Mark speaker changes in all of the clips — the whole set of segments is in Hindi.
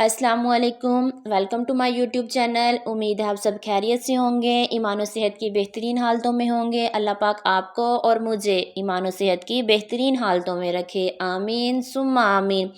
Speaker 1: अस्सलामुअलैकुम, welcome to my YouTube channel. उम्मीद है आप सब खैरियत से होंगे, ईमान और सेहत की बेहतरीन हालतों में होंगे। अल्लाह पाक आपको और मुझे ईमान और सेहत की बेहतरीन हालतों में रखे, आमीन सुम्मा आमीन।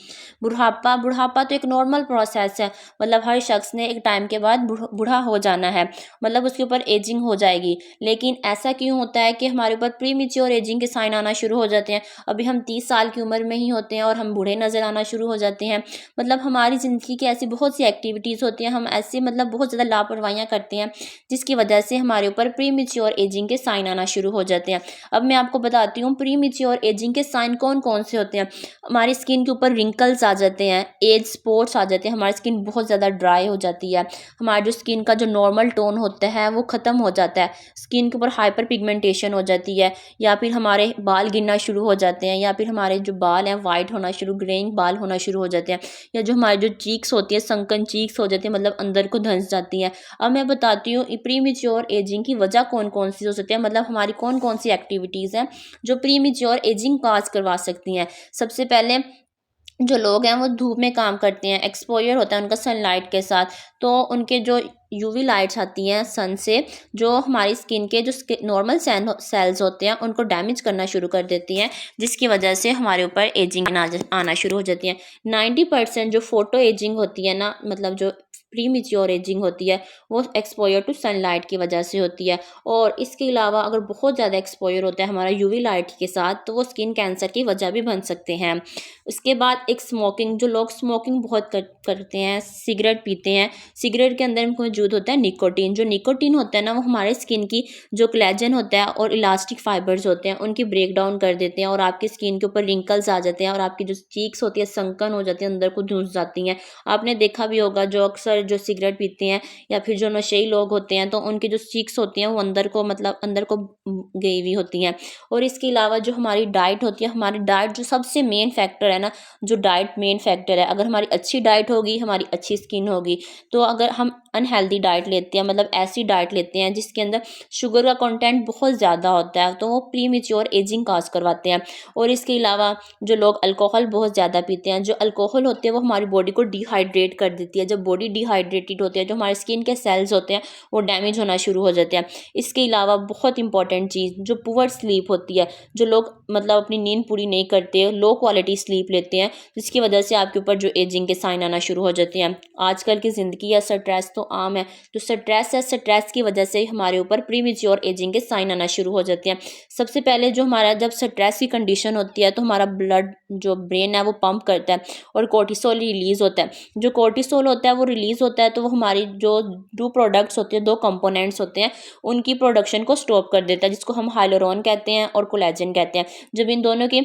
Speaker 1: बुढ़ापा तो एक नॉर्मल प्रोसेस है। मतलब हर शख्स ने एक टाइम के बाद बूढ़ा हो जाना है, मतलब उसके ऊपर एजिंग हो जाएगी। लेकिन ऐसा क्यों होता है कि हमारे ऊपर प्री मेच्योर एजिंग के साइन आना शुरू हो जाते हैं। अभी हम 30 साल की उम्र में ही होते हैं और हम बूढ़े नज़र आना शुरू हो जाते हैं। मतलब हमारी ज़िंदगी की ऐसी बहुत सी एक्टिविटीज़ होती हैं, हम ऐसे मतलब बहुत ज़्यादा लापरवाहियाँ करते हैं जिसकी वजह से हमारे ऊपर प्री मेच्योर एजिंग के साइन आना शुरू हो जाते हैं। अब मैं आपको बताती हूँ प्री मेच्योर एजिंग के साइन कौन कौन से होते हैं। हमारी स्किन के ऊपर रिंकल्स आ जाते हैं, एज स्पॉट्स आ जाते हैं, हमारी स्किन बहुत ज़्यादा ड्राई हो जाती है, हमारी जो स्किन का जो नॉर्मल टोन होता है वो ख़त्म हो जाता है, स्किन के ऊपर हाइपर पिगमेंटेशन हो जाती है, या फिर हमारे बाल गिरना शुरू हो जाते हैं, या फिर हमारे जो बाल हैं वाइट होना शुरू, ग्रेइंग बाल होना शुरू हो जाते हैं, या जो हमारी जो चीक्स होती है संकन चीक्स हो जाती है, मतलब अंदर को धंस जाती हैं। अब मैं बताती हूँ प्री मेच्योर एजिंग की वजह कौन कौन सी हो सकती है, मतलब हमारी कौन कौन सी एक्टिविटीज़ हैं जो प्री मेच्योर एजिंग काज करवा सकती हैं। सबसे पहले जो लोग हैं वो धूप में काम करते हैं, एक्सपोजर होता है उनका सनलाइट के साथ, तो उनके जो यूवी लाइट्स आती हैं सन से, जो हमारी स्किन के जो नॉर्मल सेल्स होते हैं उनको डैमेज करना शुरू कर देती हैं, जिसकी वजह से हमारे ऊपर एजिंग आना शुरू हो जाती है। 90% जो फोटो एजिंग होती है ना, मतलब जो प्री मेच्योर एजिंग होती है वो एक्सपोजर टू सनलाइट की वजह से होती है। और इसके अलावा अगर बहुत ज़्यादा एक्सपोजर होता है हमारा यूवी लाइट के साथ तो वो स्किन कैंसर की वजह भी बन सकते हैं। उसके बाद एक स्मोकिंग, जो लोग स्मोकिंग बहुत करते हैं, सिगरेट पीते हैं, सिगरेट के अंदर मौजूद होता है निकोटीन। जो निकोटीन होता है ना वो हमारे स्किन की जो कोलेजन होता है और इलास्टिक फाइबर्स होते हैं उनकी ब्रेक डाउन कर देते हैं और आपकी स्किन के ऊपर रिंकल्स आ जाते हैं और आपकी जो चीक्स होती है संकन हो जाती है, अंदर को धुंस जाती हैं। आपने देखा भी होगा जो अक्सर जो सिगरेट पीते हैं या फिर जो नशेई लोग होते हैं तो उनकी जो चीक्स होती हैं वो अंदर को मतलब अंदर को गई हुई होती हैं। और इसके अलावा जो हमारी डाइट होती है, हमारी डाइट जो सबसे मेन फैक्टर है ना, जो डाइट मेन फैक्टर है, अगर हमारी अच्छी डाइट होगी हमारी अच्छी स्किन होगी। तो अगर हम अनहेल्दी डाइट लेते हैं, मतलब ऐसी डाइट लेते हैं जिसके अंदर शुगर का कंटेंट बहुत ज़्यादा होता है, तो वो प्री मेच्योर एजिंग काज करवाते हैं। और इसके अलावा जो लोग अल्कोहल बहुत ज़्यादा पीते हैं, जो अल्कोहल होते हैं वो हमारी बॉडी को डिहाइड्रेट कर देती है। जब बॉडी डिहाइड्रेटेड होती है जो हमारे स्किन के सेल्स होते हैं वो डैमेज होना शुरू हो जाते हैं। इसके अलावा बहुत इंपॉर्टेंट चीज़ जो पुअर स्लीप होती है, जो लोग मतलब अपनी नींद पूरी नहीं करते, लो क्वालिटी स्लीप लेते हैं, जिसकी वजह से आपके ऊपर जो एजिंग के साइन आना शुरू हो जाते हैं। आजकल की ज़िंदगी या स्ट्रेस तो आम है, जो स्ट्रेस है स्ट्रेस की वजह से हमारे ऊपर प्री मेच्योर एजिंग के साइन आना शुरू हो जाते हैं। सबसे पहले जो हमारा जब स्ट्रेस की कंडीशन होती है तो हमारा ब्लड जो ब्रेन है वो पंप करता है और कोर्टिसोल रिलीज होता है। जो कोर्टिसोल होता है वो रिलीज होता है तो वो हमारी जो दो प्रोडक्ट्स होते हैं, दो कंपोनेंट्स होते हैं, उनकी प्रोडक्शन को स्टॉप कर देता है, जिसको हम हाइलुरोन कहते हैं और कोलेजन कहते हैं। जब इन दोनों की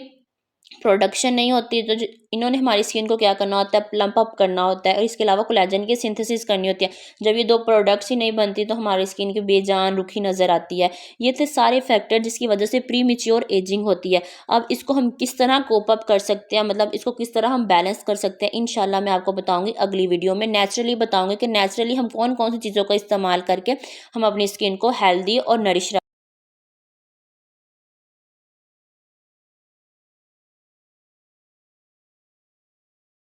Speaker 1: प्रोडक्शन नहीं होती तो इन्होंने हमारी स्किन को क्या करना होता है, प्लम्प अप करना होता है, और इसके अलावा कोलेजन की सिंथेसिस करनी होती है। जब ये दो प्रोडक्ट्स ही नहीं बनती तो हमारी स्किन की बेजान रुखी नज़र आती है। ये थे सारे फैक्टर जिसकी वजह से प्री मेच्योर एजिंग होती है। अब इसको हम किस तरह कोप अप कर सकते हैं, मतलब इसको किस तरह हम बैलेंस कर सकते हैं, इंशाल्लाह मैं आपको बताऊंगी अगली वीडियो में। नेचुरली बताऊंगी कि नेचुरली हम कौन कौन सी चीज़ों का इस्तेमाल करके हम अपनी स्किन को हेल्दी और नरिश